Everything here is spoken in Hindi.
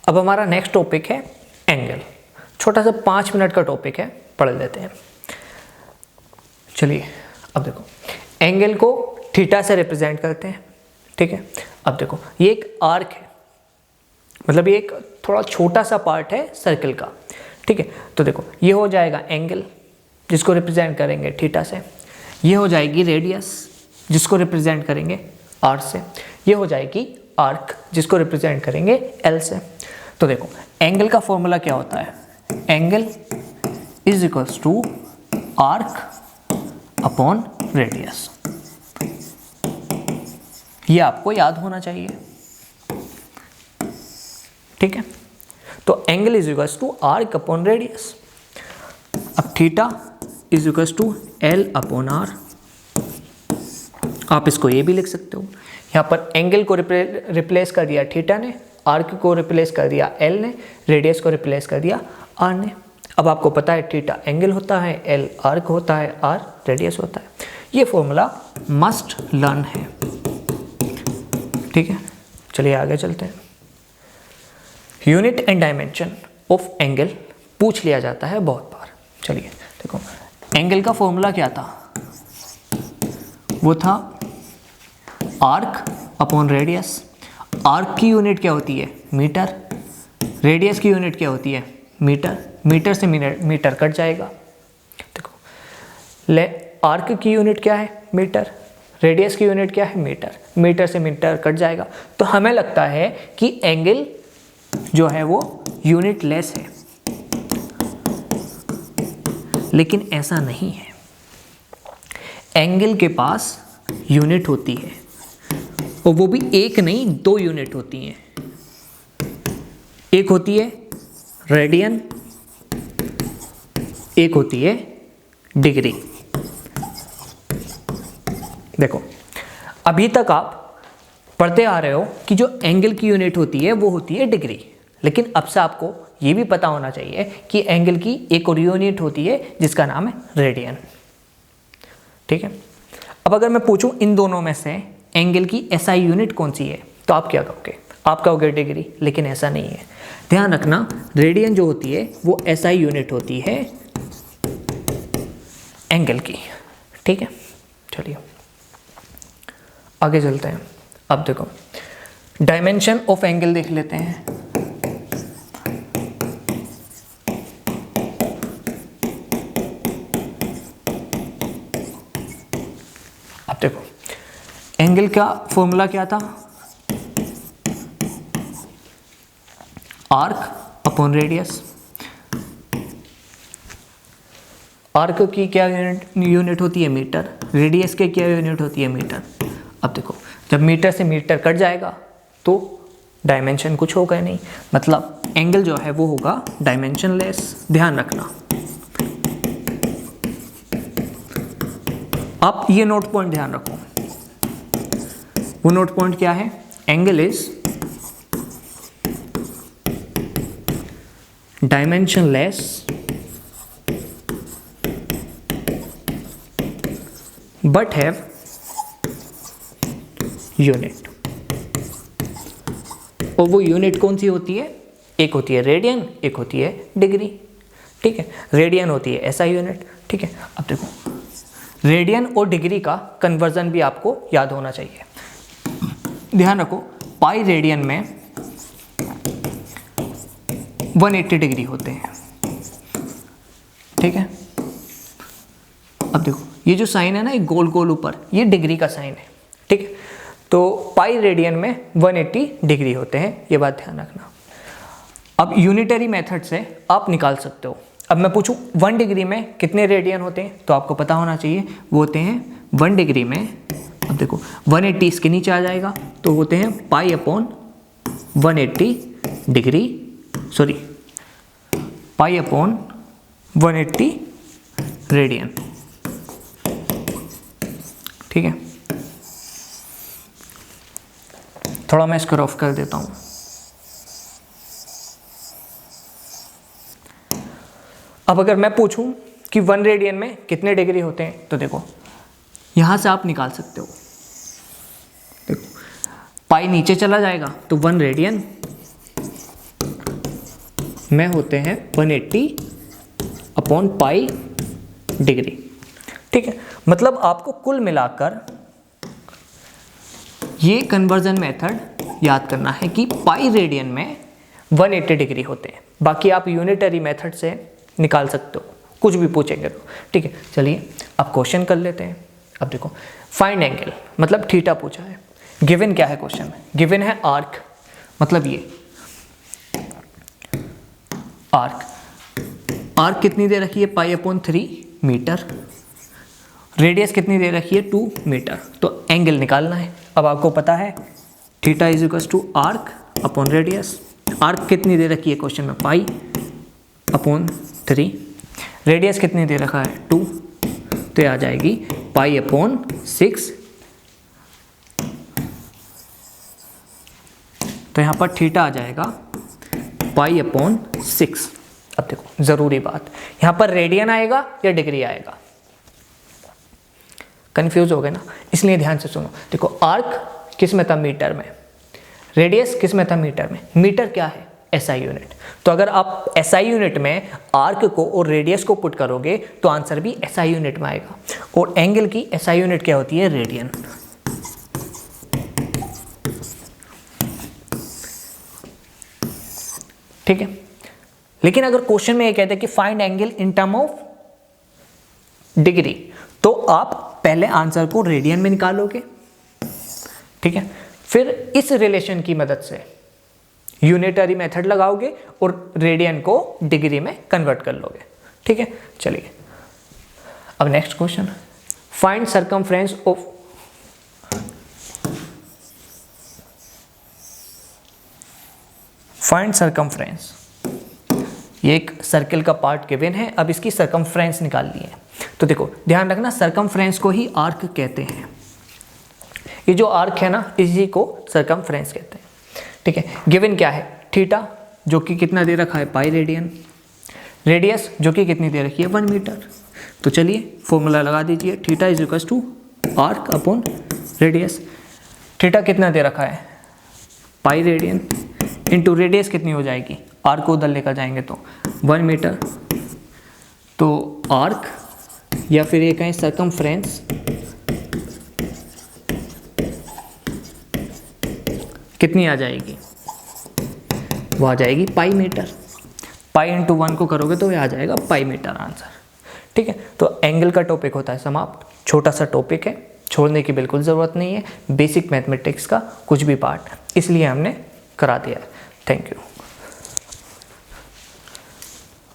अब हमारा नेक्स्ट टॉपिक है एंगल। छोटा सा 5 मिनट का टॉपिक है, पढ़ लेते हैं। चलिए अब देखो, एंगल को थीटा से रिप्रेजेंट करते हैं, ठीक है। अब देखो ये एक आर्क है, मतलब ये एक थोड़ा छोटा सा पार्ट है सर्कल का, ठीक है। तो देखो ये हो जाएगा एंगल जिसको रिप्रेजेंट करेंगे थीटा से, ये हो जाएगी रेडियस जिसको रिप्रेजेंट करेंगे आर से, ये हो जाएगी आर्क जिसको रिप्रेजेंट करेंगे एल से। तो देखो एंगल का फॉर्मूला क्या होता है, angle is equals to arc upon radius, ये आपको याद होना चाहिए, ठीक है। तो angle is equals to arc upon radius. अब theta is equals to L upon R, आप इसको ये भी लिख सकते हो। यहाँ पर एंगल को रिप्लेस कर दिया थीटा ने, आर्क को रिप्लेस कर दिया एल ने, रेडियस को रिप्लेस कर दिया आर ने। अब आपको पता है थीटा एंगल होता है, एल आर्क होता है, आर रेडियस होता है। ये फॉर्मूला मस्ट लर्न है, ठीक है। चलिए आगे चलते हैं। Unit and dimension of angle पूछ लिया जाता है बहुत बार। चलिए देखो एंगल का फॉर्मूला क्या था, वो था आर्क अपॉन रेडियस। आर्क की यूनिट क्या होती है, मीटर। रेडियस की यूनिट क्या होती है, मीटर। मीटर से मीटर कट जाएगा। देखो ले आर्क की यूनिट क्या है, मीटर। रेडियस की यूनिट क्या है, मीटर। मीटर से मीटर कट जाएगा। तो हमें लगता है कि एंगल जो है वो यूनिट लेस है, लेकिन ऐसा नहीं है। एंगल के पास यूनिट होती है, और वो भी एक नहीं 2 यूनिट होती हैं। एक होती है रेडियन, एक होती है डिग्री। देखो अभी तक आप पढ़ते आ रहे हो कि जो एंगल की यूनिट होती है वो होती है डिग्री, लेकिन अब से आपको ये भी पता होना चाहिए कि एंगल की एक और यूनिट होती है जिसका नाम है रेडियन, ठीक है। अब अगर मैं पूछूं इन दोनों में से एंगल की एसआई यूनिट कौन सी है, तो आप क्या कहोगे, आप कहोगे डिग्री, लेकिन ऐसा नहीं है। ध्यान रखना रेडियन जो होती है वो एसआई यूनिट होती है एंगल की, ठीक है। चलिए आगे चलते हैं। अब देखो डायमेंशन ऑफ एंगल देख लेते हैं। अब देखो एंगल का फॉर्मूला क्या था, आर्क अपॉन रेडियस। आर्क की क्या यूनिट होती है, मीटर। रेडियस की क्या यूनिट होती है, मीटर। अब देखो जब मीटर से मीटर कट जाएगा तो डायमेंशन कुछ होगा नहीं, मतलब एंगल जो है वो होगा डायमेंशन लेस। ध्यान रखना, आप ये नोट पॉइंट ध्यान रखो। वो नोट पॉइंट क्या है, angle is dimension less but have unit. और वो यूनिट कौन सी होती है, एक होती है रेडियन, एक होती है डिग्री, ठीक है। रेडियन होती है एसआई यूनिट, ठीक है। अब देखो रेडियन और डिग्री का कन्वर्जन भी आपको याद होना चाहिए। ध्यान रखो पाई रेडियन में 180 डिग्री होते हैं, ठीक है। अब देखो ये जो साइन है ना, एक गोल गोल ऊपर, ये डिग्री का साइन है, ठीक है। तो पाई रेडियन में 180 डिग्री होते हैं, ये बात ध्यान रखना। अब यूनिटरी मेथड से आप निकाल सकते हो। अब मैं पूछूं 1 डिग्री में कितने रेडियन होते हैं, तो आपको पता होना चाहिए वो होते हैं 1 डिग्री में, अब देखो 180 इसके नीचे आ जाएगा, तो होते हैं pi upon 180 degree, sorry pi upon 180 radian, ठीक है। थोड़ा मैं इसको रफ कर देता हूं। अब अगर मैं पूछूं कि 1 रेडियन में कितने डिग्री होते हैं, तो देखो यहां से आप निकाल सकते हो। देखो पाई नीचे चला जाएगा तो 1 रेडियन में होते हैं 180 अपॉन पाई डिग्री। ठीक है, मतलब आपको कुल मिलाकर ये कन्वर्जन मेथड याद करना है कि पाई रेडियन में 180 डिग्री होते हैं। बाकी आप यूनिटरी मेथड से निकाल सकते हो, कुछ भी पूछेंगे तो। ठीक है, चलिए अब क्वेश्चन कर लेते हैं। अब देखो, फाइंड एंगल मतलब थीटा पूछा है। गिवन क्या है क्वेश्चन में? गिवन है आर्क, मतलब ये आर्क कितनी दे रखी है? Pi upon 3 metre. रेडियस कितनी दे रखी है? 2 मीटर। तो एंगल निकालना है। अब आपको पता है theta is equal to arc upon radius. Arc कितनी दे रखी है क्वेश्चन में? Pi upon 3। रेडियस कितनी दे रखा है? 2। तो ये आ जाएगी पाई अपॉन 6। तो यहाँ पर थीटा आ जाएगा पाई अपॉन 6। अब देखो ज़रूरी बात, यहाँ पर रेडियन आएगा या डिग्री आएगा? कंफ्यूज हो गए ना, इसलिए ध्यान से सुनो। देखो आर्क किस में था? मीटर में। रेडियस किस में था? मीटर में। मीटर क्या है? SI unit. तो अगर आप एसआई यूनिट में आर्क को और रेडियस को पुट करोगे तो आंसर भी एसआई यूनिट में आएगा। और एंगल की एसआई यूनिट क्या होती है? रेडियन। ठीक है, लेकिन अगर क्वेश्चन में ये कहते हैं कि find angle in term of degree, तो आप पहले आंसर को रेडियन में निकालोगे। ठीक है, फिर इस रिलेशन की मदद से यूनिटरी मेथड लगाओगे और रेडियन को डिग्री में कन्वर्ट कर लोगे। ठीक है, चलिए अब next question, find circumference of circumference. ये एक सर्कल का पार्ट गिवन है, अब इसकी सरकमफ्रेंस निकालनी है। तो देखो ध्यान रखना, सरकमफ्रेंस को ही आर्क कहते हैं। ये जो आर्क है ना, इसी को सरकमफ्रेंस कहते हैं। ठीक है, गिवन क्या है? थीटा जो कि कितना दे रखा है? Pi radian. रेडियस जो कि कितनी दे रखी है? 1 मीटर। तो चलिए फॉर्मूला लगा दीजिए, theta is equal to arc upon radius. Theta कितना दे रखा है? पाई रेडियन इंटू रेडियस कितनी हो जाएगी? आर्क को उधर लेकर जाएंगे तो 1 मीटर। तो आर्क या फिर ये कहें सरकमफ्रेंस कितनी आ जाएगी? वो आ जाएगी पाई मीटर। पाई इंटू 1 को करोगे तो ये आ जाएगा पाई मीटर आंसर। ठीक है, तो एंगल का टॉपिक होता है समाप्त। छोटा सा टॉपिक है, छोड़ने की बिल्कुल ज़रूरत नहीं है। बेसिक मैथमेटिक्स का कुछ भी पार्ट, इसलिए हमने करा दिया है। Thank you.